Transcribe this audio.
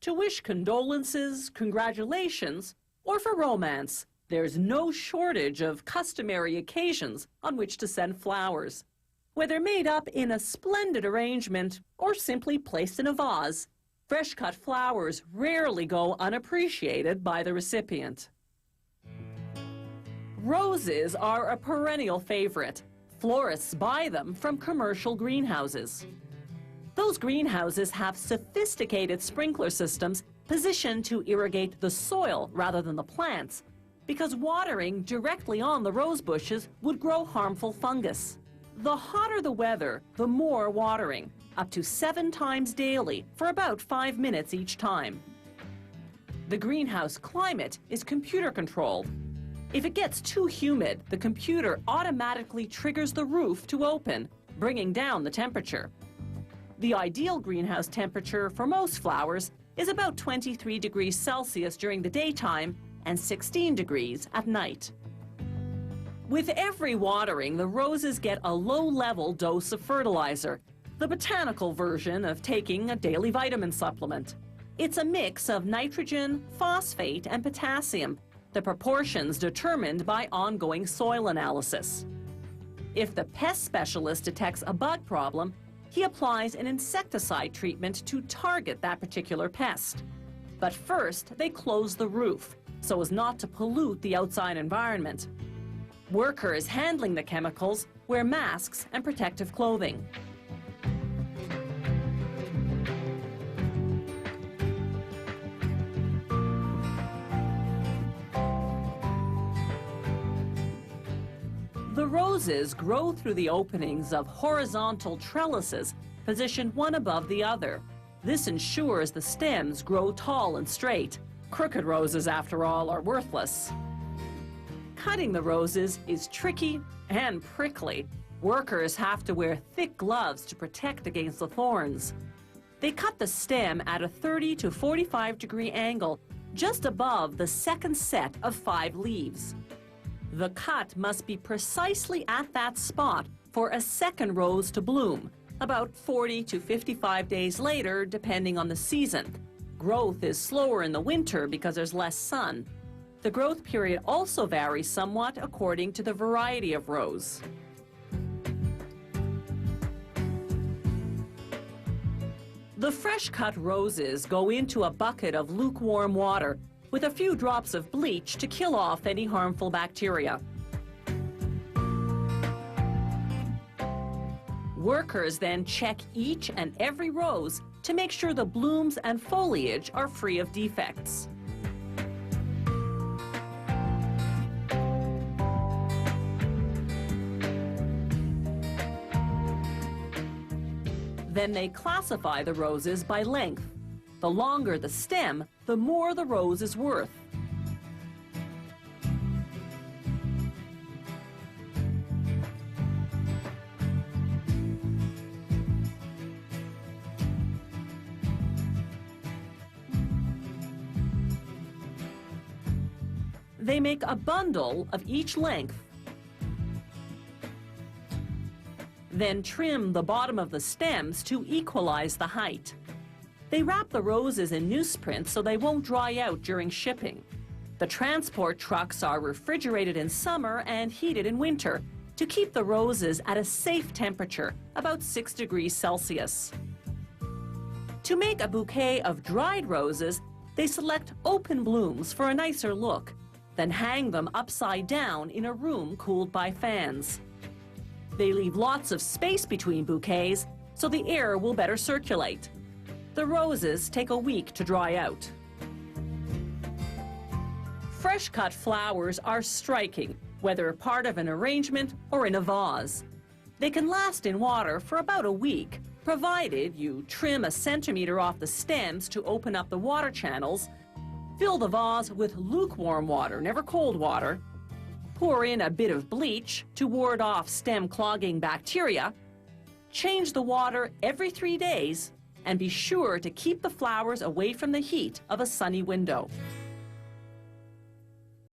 To wish condolences, congratulations, or for romance, there's no shortage of customary occasions on which to send flowers. Whether made up in a splendid arrangement or simply placed in a vase, fresh-cut flowers rarely go unappreciated by the recipient. Roses are a perennial favorite. Florists buy them from commercial greenhouses. Those greenhouses have sophisticated sprinkler systems positioned to irrigate the soil rather than the plants, because watering directly on the rose bushes would grow harmful fungus. The hotter the weather, the more watering, up to 7 times daily for about 5 minutes each time. The greenhouse climate is computer controlled. If it gets too humid, the computer automatically triggers the roof to open, bringing down the temperature. The ideal greenhouse temperature for most flowers is about 23 degrees Celsius during the daytime and 16 degrees at night. With every watering, the roses get a low-level dose of fertilizer, the botanical version of taking a daily vitamin supplement. It's a mix of nitrogen, phosphate, and potassium, the proportions determined by ongoing soil analysis. If the pest specialist detects a bug problem, he applies an insecticide treatment to target that particular pest. But first, they close the roof so as not to pollute the outside environment. Workers handling the chemicals wear masks and protective clothing. The roses grow through the openings of horizontal trellises positioned one above the other. This ensures the stems grow tall and straight. Crooked roses, after all, are worthless. Cutting the roses is tricky and prickly. Workers have to wear thick gloves to protect against the thorns. They cut the stem at a 30 to 45 degree angle just above the second set of 5 leaves. The cut must be precisely at that spot for a second rose to bloom, about 40 to 55 days later, depending on the season. Growth is slower in the winter because there's less sun. The growth period also varies somewhat according to the variety of rose. The fresh-cut roses go into a bucket of lukewarm water with a few drops of bleach to kill off any harmful bacteria. Workers then check each and every rose to make sure the blooms and foliage are free of defects. Then they classify the roses by length. The longer the stem, the more the rose is worth. They make a bundle of each length. Then trim the bottom of the stems to equalize the height. They wrap the roses in newsprint so they won't dry out during shipping. The transport trucks are refrigerated in summer and heated in winter to keep the roses at a safe temperature, about 6 degrees Celsius. To make a bouquet of dried roses, they select open blooms for a nicer look, then hang them upside down in a room cooled by fans. They leave lots of space between bouquets so the air will better circulate. The roses take a week to dry out. Fresh-cut flowers are striking, whether part of an arrangement or in a vase. They can last in water for about a week, provided you trim 1 centimeter off the stems to open up the water channels, fill the vase with lukewarm water, never cold water, pour in a bit of bleach to ward off stem clogging bacteria, change the water every 3 days, and be sure to keep the flowers away from the heat of a sunny window.